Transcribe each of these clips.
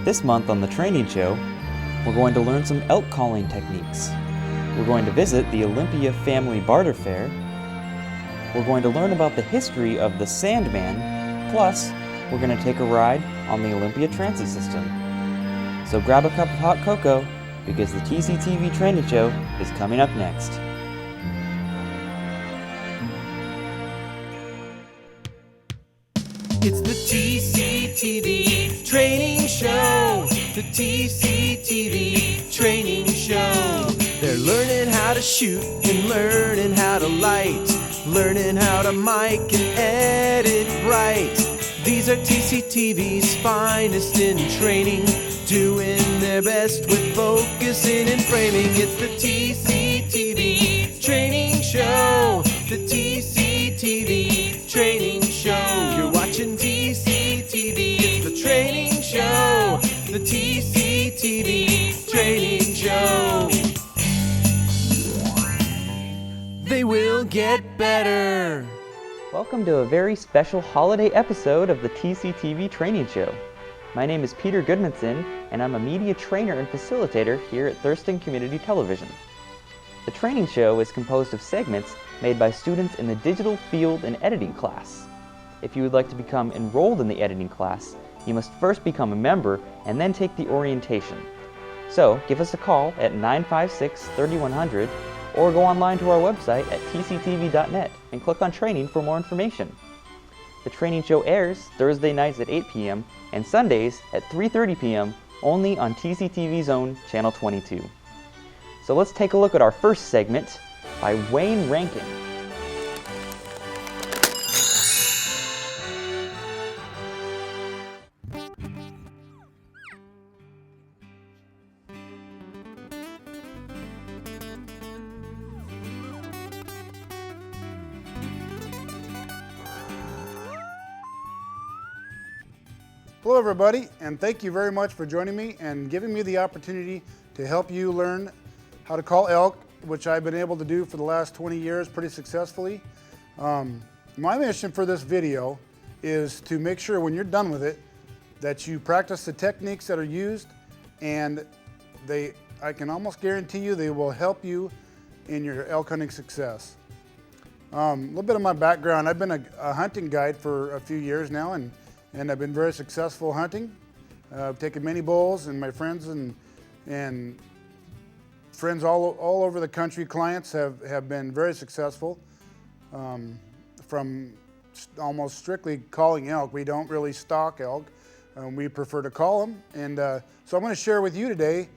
This month on the training show, we're going to learn some elk calling techniques. We're going to visit the Olympia Family Barter Fair. We're going to learn about the history of the Sandman, plus we're going to take a ride on the Olympia transit system. So grab a cup of hot cocoa because the TCTV Training Show is coming up next. It's the TCTV Training Show. The TCTV Training Show. They're learning how to shoot and learning how to light, learning how to mic and edit right. These are TCTV's finest in training, doing their best with focusing and framing. It's the TCTV Training Show. The TCTV Training Show. You're watching TCTV. It's the training show. The TCTV Training Show. They will get better. Welcome to a very special holiday episode of the TCTV Training Show. My name is Peter Goodmanson, and I'm a media trainer and facilitator here at Thurston Community Television. The training show is composed of segments made by students in the digital field and editing class. If you would like to become enrolled in the editing class, you must first become a member and then take the orientation. So give us a call at 956-3100 or go online to our website at tctv.net and click on training for more information. The training show airs Thursday nights at 8 p.m. and Sundays at 3:30 p.m. only on TCTV's own Channel 22. So let's take a look at our first segment by Wayne Rankin. Hello everybody, and thank you very much for joining me and giving me the opportunity to help you learn how to call elk, which I've been able to do for the last 20 years pretty successfully. My mission for this video is to make sure when you're done with it that you practice the techniques that are used, and I can almost guarantee you they will help you in your elk hunting success. A little bit of my background: I've been a hunting guide for a few years now, and I've been very successful hunting. I've taken many bulls, and my friends and friends all over the country, clients have been very successful from almost strictly calling elk. We don't really stalk elk. We prefer to call them. And so I'm going to share with you today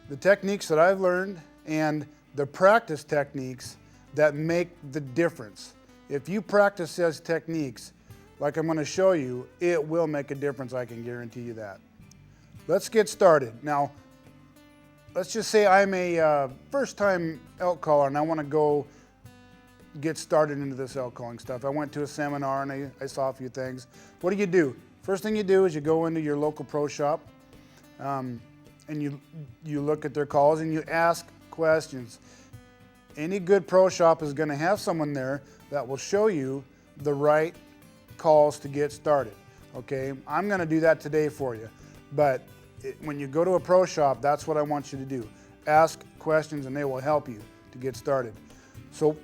the techniques that I've learned and the practice techniques that make the difference. If you practice those techniques, like I'm going to show you, it will make a difference, I can guarantee you that. Let's get started. Now, let's just say I'm a first-time elk caller and I want to go get started into this elk calling stuff. I went to a seminar and I saw a few things. What do? First thing you do is you go into your local pro shop and you look at their calls and you ask questions. Any good pro shop is going to have someone there that will show you the right calls to get started. Okay, I'm going to do that today for you, but when you go to a pro shop, that's what I want you to do. Ask questions and they will help you to get started. So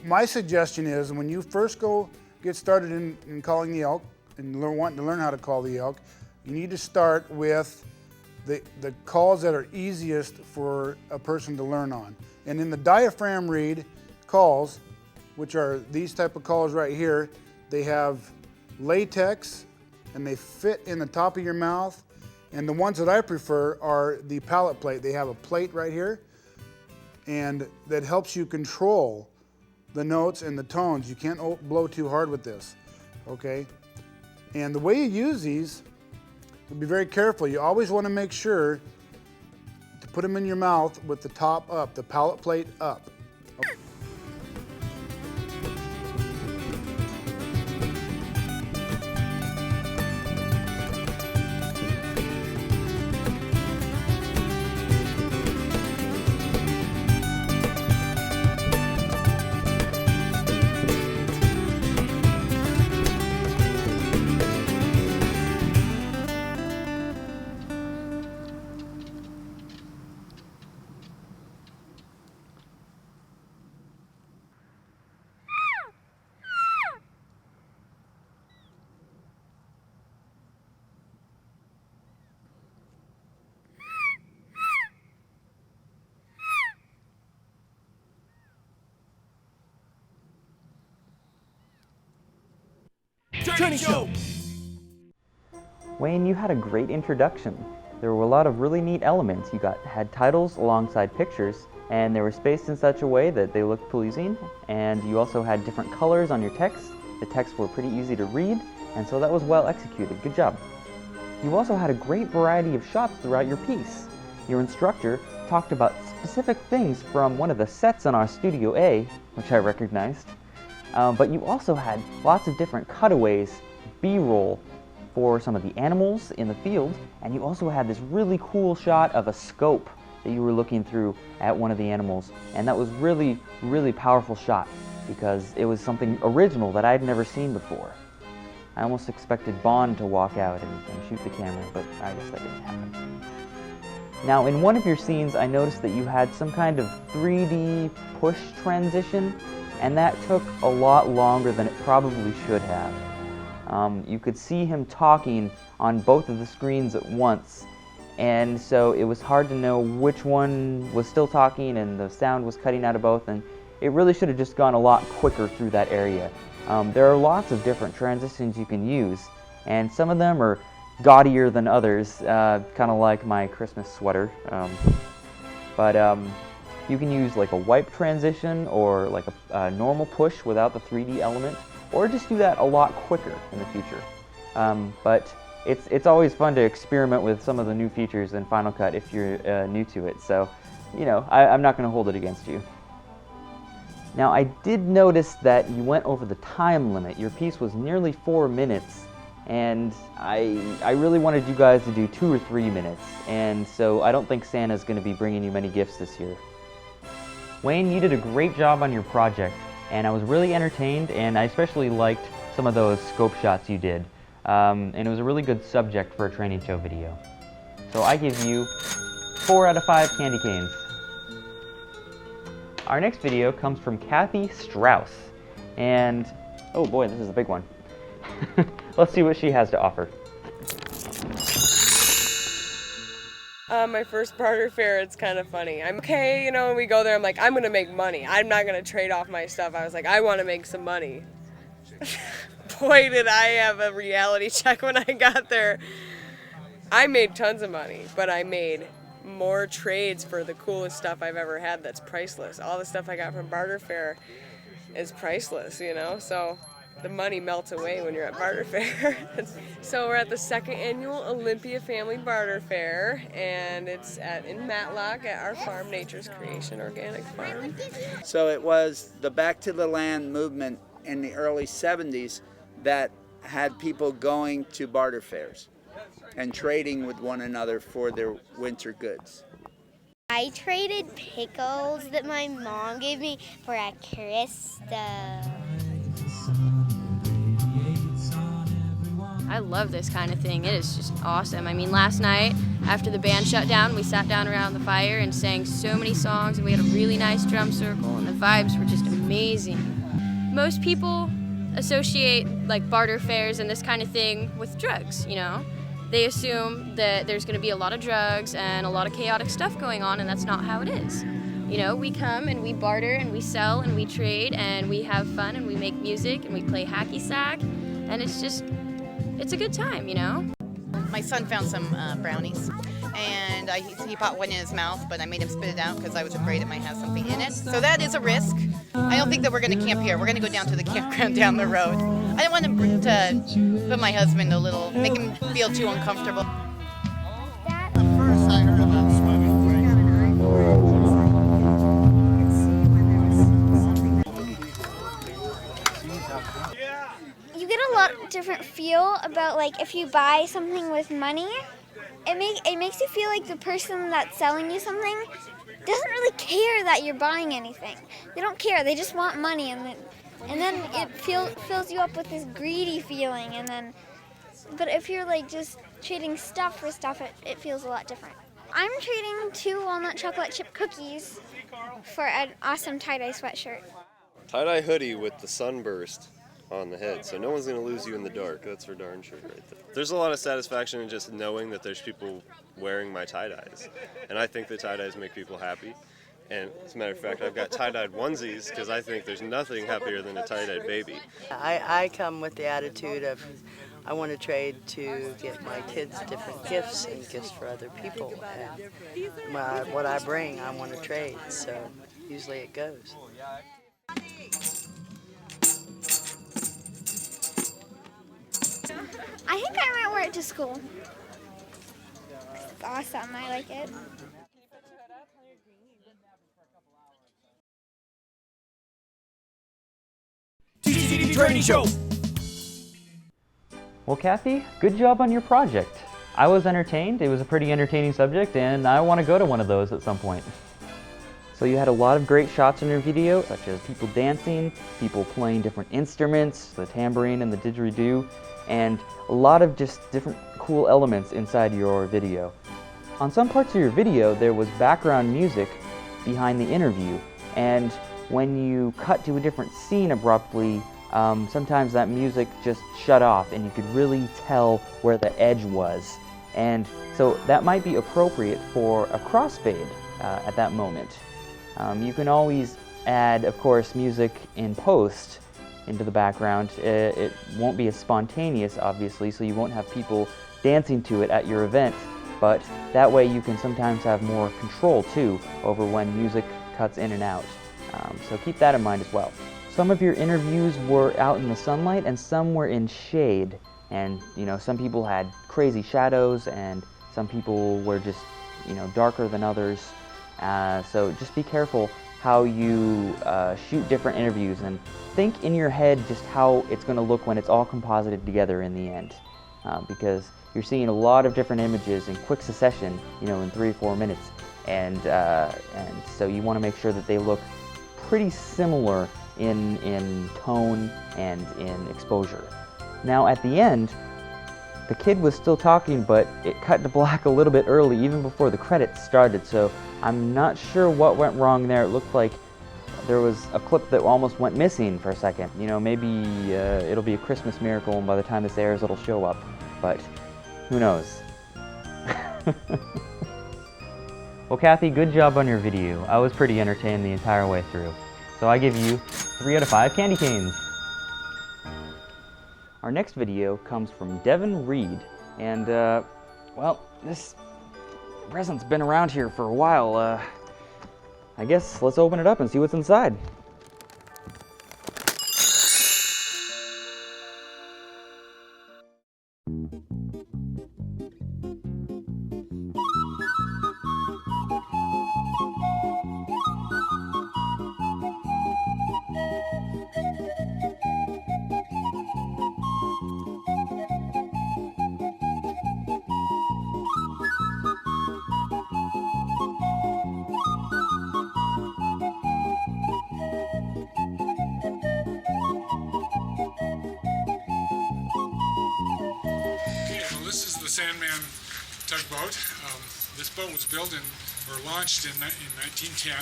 my suggestion is, when you first go get started in calling the elk and wanting to learn how to call the elk, you need to start with the calls that are easiest for a person to learn on. And in the diaphragm reed calls, which are these type of calls right here, they have latex and they fit in the top of your mouth. And the ones that I prefer are the palate plate. They have a plate right here, and that helps you control the notes and the tones. You can't blow too hard with this, okay? And the way you use these, to be very careful, you always want to make sure to put them in your mouth with the top up, the palate plate up. Okay. Training Show. Wayne, you had a great introduction. There were a lot of really neat elements. You had titles alongside pictures, and they were spaced in such a way that they looked pleasing, and you also had different colors on your text. The texts were pretty easy to read, and so that was well executed. Good job. You also had a great variety of shots throughout your piece. Your instructor talked about specific things from one of the sets on our Studio A, which I recognized, but you also had lots of different cutaways, B-roll, for some of the animals in the field, and you also had this really cool shot of a scope that you were looking through at one of the animals, and that was really, really powerful shot because it was something original that I had never seen before. I almost expected Bond to walk out and shoot the camera, but I guess that didn't happen. Now, in one of your scenes, I noticed that you had some kind of 3D push transition, and that took a lot longer than it probably should have. You could see him talking on both of the screens at once, and so it was hard to know which one was still talking and the sound was cutting out of both, and it really should have just gone a lot quicker through that area. There are lots of different transitions you can use, and some of them are gaudier than others, kind of like my Christmas sweater. But you can use like a wipe transition or like a normal push without the 3D element, or just do that a lot quicker in the future. But it's always fun to experiment with some of the new features in Final Cut if you're new to it, so you know, I'm not going to hold it against you. Now, I did notice that you went over the time limit. Your piece was nearly 4 minutes, and I really wanted you guys to do 2 or 3 minutes, and so I don't think Santa's going to be bringing you many gifts this year. Wayne, you did a great job on your project, and I was really entertained, and I especially liked some of those scope shots you did. And it was a really good subject for a training show video. So I give you 4 out of 5 candy canes. Our next video comes from Kathy Strauss, and oh boy, this is a big one. Let's see what she has to offer. My first barter fair, it's kind of funny. I'm okay, you know, when we go there, I'm like, I'm gonna make money. I'm not gonna trade off my stuff. I was like, I wanna make some money. Boy, did I have a reality check when I got there. I made tons of money, but I made more trades for the coolest stuff I've ever had that's priceless. All the stuff I got from barter fair is priceless, you know, so the money melts away when you're at barter fair. So we're at the 2nd annual Olympia Family Barter Fair, and it's in Matlock at our farm, Nature's Creation Organic Farm. So it was the Back to the Land movement in the early 70s that had people going to barter fairs and trading with one another for their winter goods. I traded pickles that my mom gave me for a crystal. I love this kind of thing. It is just awesome. I mean, last night, after the band shut down, we sat down around the fire and sang so many songs, and we had a really nice drum circle, and the vibes were just amazing. Most people associate like barter fairs and this kind of thing with drugs, you know? They assume that there's going to be a lot of drugs and a lot of chaotic stuff going on, and that's not how it is. You know, we come and we barter and we sell and we trade and we have fun and we make music and we play hacky sack, and it's a good time, you know? My son found some brownies, and he popped one in his mouth, but I made him spit it out because I was afraid it might have something in it. So that is a risk. I don't think that we're going to camp here. We're going to go down to the campground down the road. I don't want to put my husband make him feel too uncomfortable. You get a lot different feel about like if you buy something with money, it makes you feel like the person that's selling you something doesn't really care that you're buying anything. They don't care. They just want money, and then it fills you up with this greedy feeling. But if you're like just trading stuff for stuff, it feels a lot different. I'm trading 2 walnut chocolate chip cookies for an awesome tie-dye sweatshirt. Tie-dye hoodie with the sunburst on the head, so no one's going to lose you in the dark. That's for darn sure right there. There's a lot of satisfaction in just knowing that there's people wearing my tie-dyes, and I think that tie-dyes make people happy, And as a matter of fact, I've got tie-dyed onesies because I think there's nothing happier than a tie-dyed baby. I come with the attitude of I want to trade to get my kids different gifts and gifts for other people. And what I bring, I want to trade. So usually it goes. I think I might wear it to school. It's awesome. I like it. TCTV Training Show. Well, Kathy, good job on your project. I was entertained. It was a pretty entertaining subject, and I want to go to one of those at some point. So you had a lot of great shots in your video, such as people dancing, people playing different instruments, the tambourine and the didgeridoo, and a lot of just different cool elements inside your video. On some parts of your video, there was background music behind the interview, and when you cut to a different scene abruptly, sometimes that music just shut off and you could really tell where the edge was. And so that might be appropriate for a crossfade at that moment. You can always add, of course, music in post into the background. It won't be as spontaneous, obviously, so you won't have people dancing to it at your event, but that way you can sometimes have more control too over when music cuts in and out. So keep that in mind as well. Some of your interviews were out in the sunlight and some were in shade, and some people had crazy shadows and some people were just darker than others. So just be careful how you shoot different interviews and think in your head just how it's going to look when it's all composited together in the end, because you're seeing a lot of different images in quick succession, in 3 or 4 minutes, and so you want to make sure that they look pretty similar in tone and in exposure. Now at the end, the kid was still talking, but it cut to black a little bit early, even before the credits started, so I'm not sure what went wrong there. It looked like there was a clip that almost went missing for a second. Maybe it'll be a Christmas miracle and by the time this airs it'll show up, but who knows. Well, Kathy, good job on your video. I was pretty entertained the entire way through. So I give you 3 out of 5 candy canes. Our next video comes from Devin Reed, and well, this present's been around here for a while. I guess let's open it up and see what's inside. Sandman tugboat. This boat was built or launched in 1910,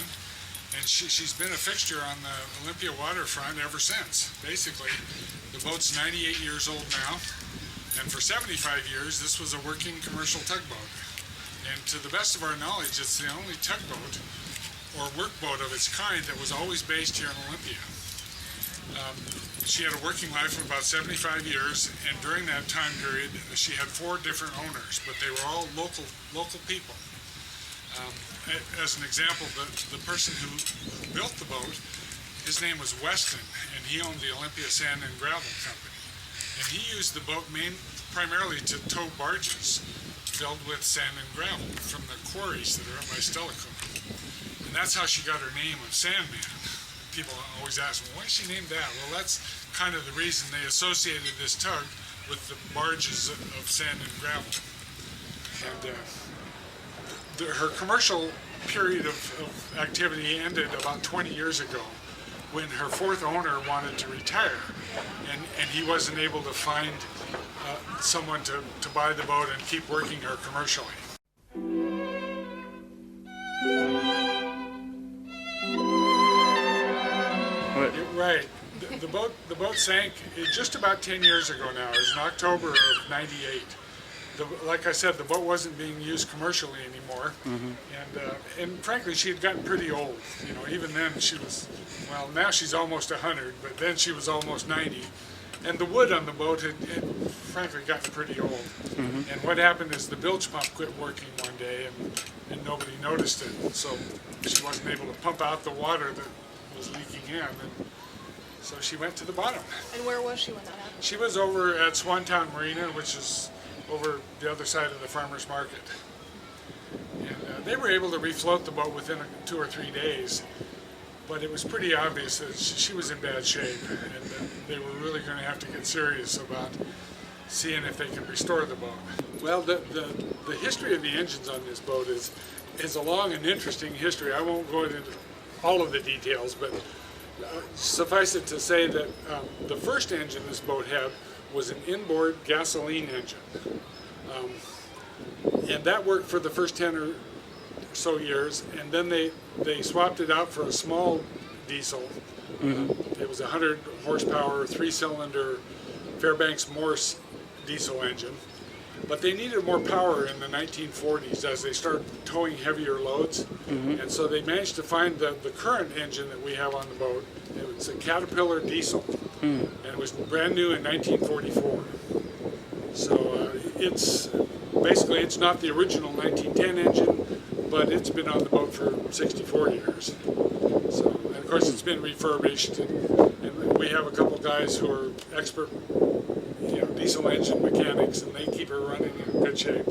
and she's been a fixture on the Olympia waterfront ever since. Basically, the boat's 98 years old now, and for 75 years this was a working commercial tugboat. And to the best of our knowledge, it's the only tugboat or workboat of its kind that was always based here in Olympia. She had a working life of about 75 years, and during that time period, she had 4 different owners, but they were all local people. As an example, the person who built the boat, his name was Weston, and he owned the Olympia Sand and Gravel Company. And he used the boat primarily to tow barges filled with sand and gravel from the quarries that are up by Stellacone. And that's how she got her name of Sandman. People always ask, well, why is she named that? Well, that's kind of the reason they associated this tug with the barges of sand and gravel. And her commercial period of activity ended about 20 years ago when her 4th owner wanted to retire, and he wasn't able to find someone to buy the boat and keep working her commercially. Right. The boat sank just about 10 years ago now. It was in October of '98. like I said, the boat wasn't being used commercially anymore, and frankly, she had gotten pretty old. You know, even then she was, well, now she's almost 100, but then she was almost 90, and the wood on the boat had frankly gotten pretty old. And what happened is the bilge pump quit working one day, and nobody noticed it, and so she wasn't able to pump out the water that was leaking in, and so she went to the bottom. And where was she when that happened? She was over at Swantown Marina, which is over the other side of the farmer's market. And they were able to refloat the boat within 2 or 3 days, but it was pretty obvious that she was in bad shape, and that they were really going to have to get serious about seeing if they could restore the boat. Well, the history of the engines on this boat is a long and interesting history. I won't go into all of the details, but suffice it to say that the first engine this boat had was an inboard gasoline engine. And that worked for the first 10 or so years, and then they swapped it out for a small diesel. It was a 100 horsepower, 3-cylinder Fairbanks Morse diesel engine. But they needed more power in the 1940s as they started towing heavier loads. And so they managed to find the current engine that we have on the boat. It was a Caterpillar diesel, and it was brand new in 1944. So it's basically, it's not the original 1910 engine, but it's been on the boat for 64 years. So, and of course it's been refurbished, and we have a couple guys who are expert, you know, diesel engine mechanics, and they keep her running in good shape.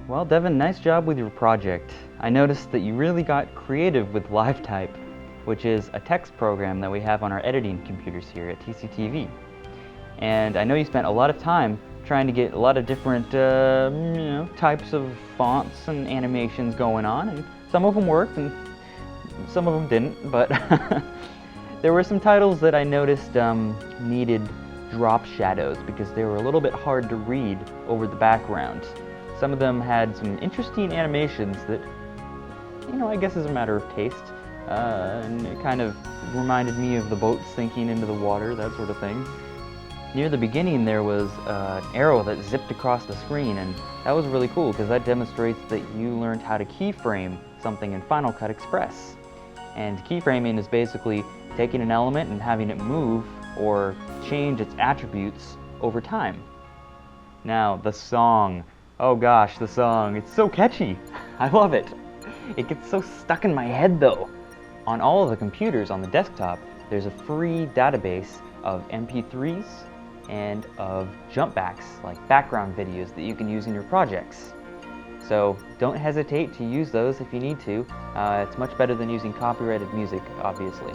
Well, Devin, nice job with your project. I noticed that you really got creative with LiveType, which is a text program that we have on our editing computers here at TCTV. And I know you spent a lot of time trying to get a lot of different types of fonts and animations going on, and some of them worked and some of them didn't, but there were some titles that I noticed needed drop shadows because they were a little bit hard to read over the background. Some of them had some interesting animations that, you know, I guess is a matter of taste, and it kind of reminded me of the boat sinking into the water, that sort of thing. Near the beginning there was an arrow that zipped across the screen, and that was really cool because that demonstrates that you learned how to keyframe something in Final Cut Express. And keyframing is basically taking an element and having it move or change its attributes over time. Now, the song. Oh gosh, the song. It's so catchy. I love it. It gets so stuck in my head though. On all of the computers on the desktop, there's a free database of MP3s and of jumpbacks, like background videos that you can use in your projects. So don't hesitate to use those if you need to. It's much better than using copyrighted music, obviously.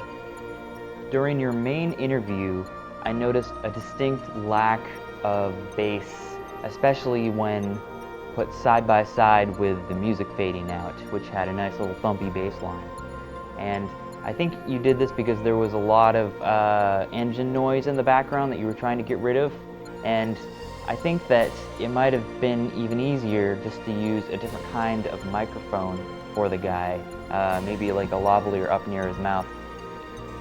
During your main interview, I noticed a distinct lack of bass, especially when put side by side with the music fading out, which had a nice little thumpy bass line. And I think you did this because there was a lot of engine noise in the background that you were trying to get rid of, and I think that it might have been even easier just to use a different kind of microphone for the guy, maybe like a lavalier up near his mouth.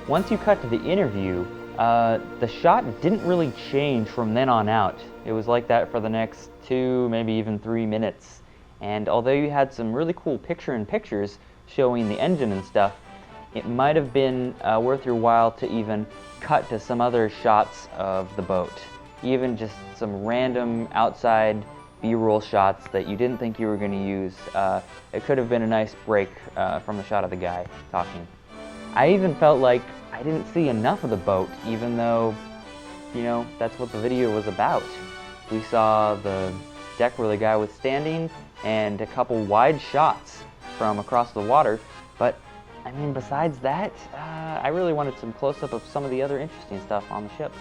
Once you cut to the interview, the shot didn't really change from then on out. It was like that for the next 2, maybe even 3 minutes. And although you had some really cool picture-in-pictures showing the engine and stuff, it might have been worth your while to even cut to some other shots of the boat. Even just some random outside B-roll shots that you didn't think you were going to use. It could have been a nice break from the shot of the guy talking. I even felt like I didn't see enough of the boat, even though, you know, that's what the video was about. We saw the deck where the guy was standing and a couple wide shots from across the water, but I mean, besides that, I really wanted some close-up of some of the other interesting stuff on the ship.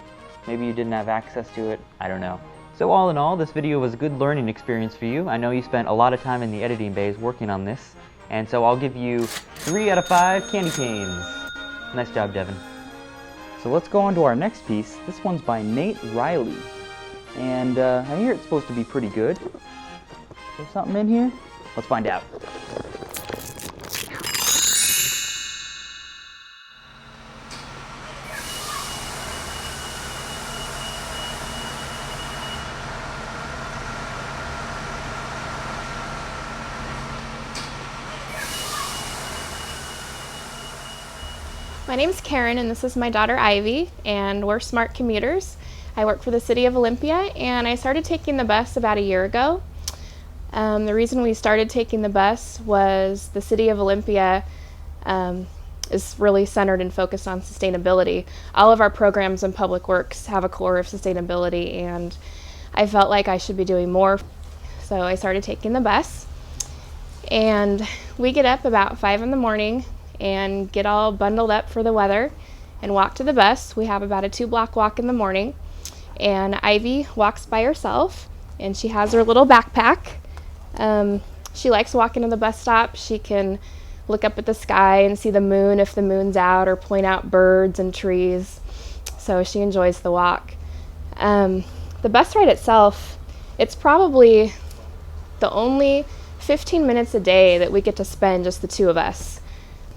Maybe you didn't have access to it, I don't know. So all in all, this video was a good learning experience for you. I know you spent a lot of time in the editing bays working on this, And so I'll give you 3 out of 5 candy canes. Nice job, Devin. So let's go on to our next piece. This one's by Nate Riley. And I hear it's supposed to be pretty good. Is there something in here? Let's find out. My name's Karen and this is my daughter Ivy, and we're smart commuters. I work for the City of Olympia and I started taking the bus about a year ago. The reason we started taking the bus was the City of Olympia is really centered and focused on sustainability. All of our programs in Public Works have a core of sustainability, and I felt like I should be doing more. So I started taking the bus, and we get up about 5 in the morning and get all bundled up for the weather and walk to the bus. We have about a 2-block walk in the morning, and Ivy walks by herself and she has her little backpack. She likes walking to the bus stop. She can look up at the sky and see the moon if the moon's out, or point out birds and trees. So she enjoys the walk. The bus ride itself, it's probably the only 15 minutes a day that we get to spend just the two of us.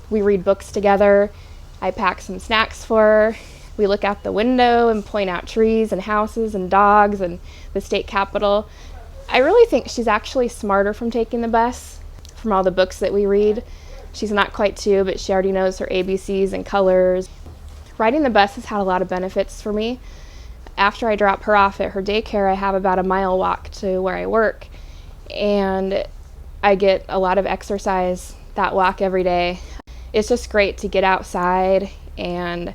We read books together. I pack some snacks for her. We look out the window and point out trees and houses and dogs and the state capitol. I really think she's actually smarter from taking the bus, from all the books that we read. She's not quite 2, but she already knows her ABCs and colors. Riding the bus has had a lot of benefits for me. After I drop her off at her daycare, I have about a mile walk to where I work, and I get a lot of exercise that walk every day. It's just great to get outside and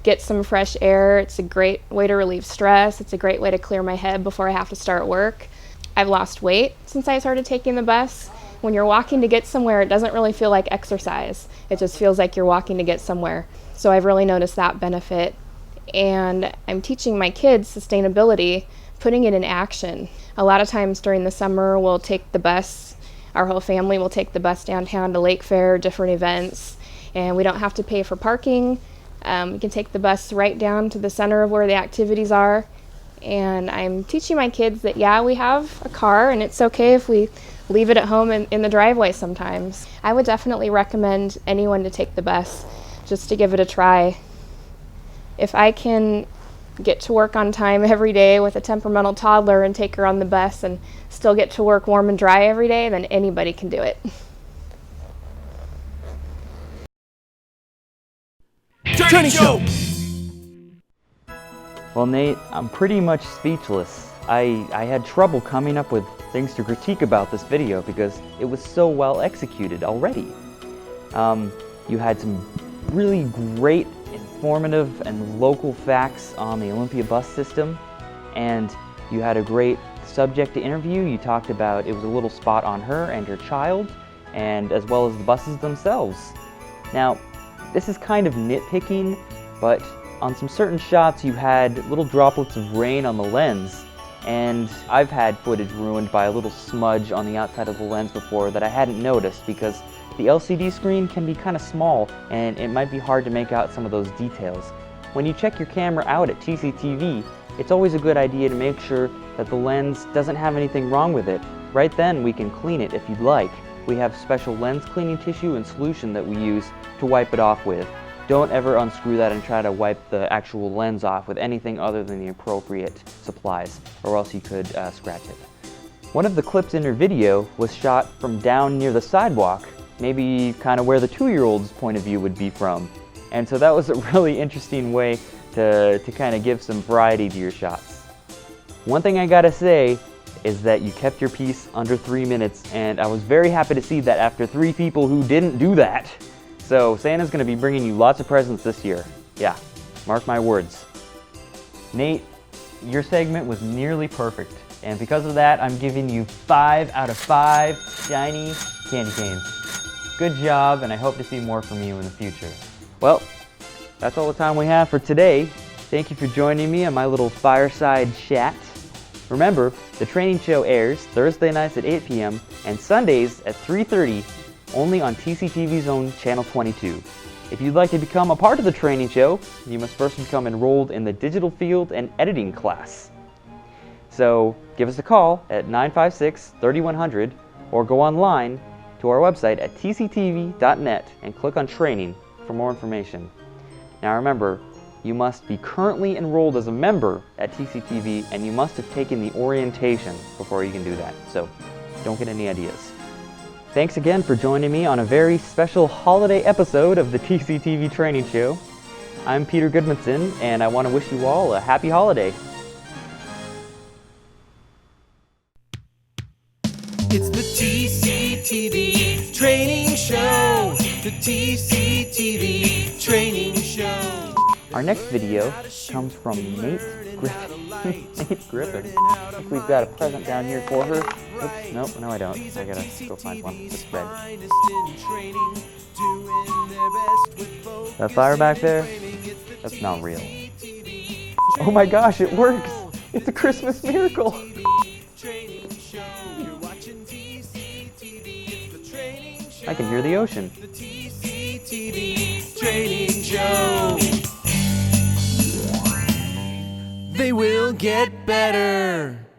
get some fresh air. It's a great way to relieve stress. It's a great way to clear my head before I have to start work. I've lost weight since I started taking the bus. When you're walking to get somewhere, it doesn't really feel like exercise. It just feels like you're walking to get somewhere. So I've really noticed that benefit. And I'm teaching my kids sustainability, putting it in action. A lot of times during the summer, we'll take the bus. Our whole family will take the bus downtown to Lake Fair, different events, and we don't have to pay for parking. We can take the bus right down to the center of where the activities are. And I'm teaching my kids that, yeah, we have a car and it's okay if we leave it at home in the driveway sometimes. I would definitely recommend anyone to take the bus just to give it a try. If I can get to work on time every day with a temperamental toddler and take her on the bus and still get to work warm and dry every day, then anybody can do it. Training Show! Well, Nate, I'm pretty much speechless. I had trouble coming up with things to critique about this video because it was so well executed already. You had some really great, informative, and local facts on the Olympia bus system, and you had a great subject to interview. You talked about it was a little spot on her and her child, and as well as the buses themselves. Now, this is kind of nitpicking, but on some certain shots you had little droplets of rain on the lens, and I've had footage ruined by a little smudge on the outside of the lens before that I hadn't noticed because the LCD screen can be kind of small and it might be hard to make out some of those details. When you check your camera out at TCTV, it's always a good idea to make sure that the lens doesn't have anything wrong with it. Right then we can clean it if you'd like. We have special lens cleaning tissue and solution that we use to wipe it off with. Don't ever unscrew that and try to wipe the actual lens off with anything other than the appropriate supplies, or else you could scratch it. One of the clips in her video was shot from down near the sidewalk, maybe kind of where the 2-year-old's point of view would be from. And so that was a really interesting way to kind of give some variety to your shots. One thing I gotta say is that you kept your piece under 3 minutes, and I was very happy to see that after 3 people who didn't do that. So Santa's going to be bringing you lots of presents this year. Yeah, mark my words. Nate, your segment was nearly perfect, and because of that, I'm giving you 5 out of 5 shiny candy canes. Good job, and I hope to see more from you in the future. Well, that's all the time we have for today. Thank you for joining me on my little fireside chat. Remember, the training show airs Thursday nights at 8 p.m. and Sundays at 3:30 only on TCTV's own Channel 22. If you'd like to become a part of the training show, you must first become enrolled in the digital field and editing class. So give us a call at 956-3100 or go online to our website at tctv.net and click on training for more information. Now remember, you must be currently enrolled as a member at TCTV and you must have taken the orientation before you can do that. So don't get any ideas. Thanks again for joining me on a very special holiday episode of the TCTV Training Show. I'm Peter Goodmanson and I want to wish you all a happy holiday. It's the TCTV Training Show. The TCTV Training Show. Our next video comes from Nate Griffin. I think we've got a present down here for her. Oops, nope, no I don't. I gotta go find one that's red. That fire back there? That's not real. Oh my gosh, it works! It's a Christmas miracle! I can hear the ocean. The TCTV Training Show. They will get better.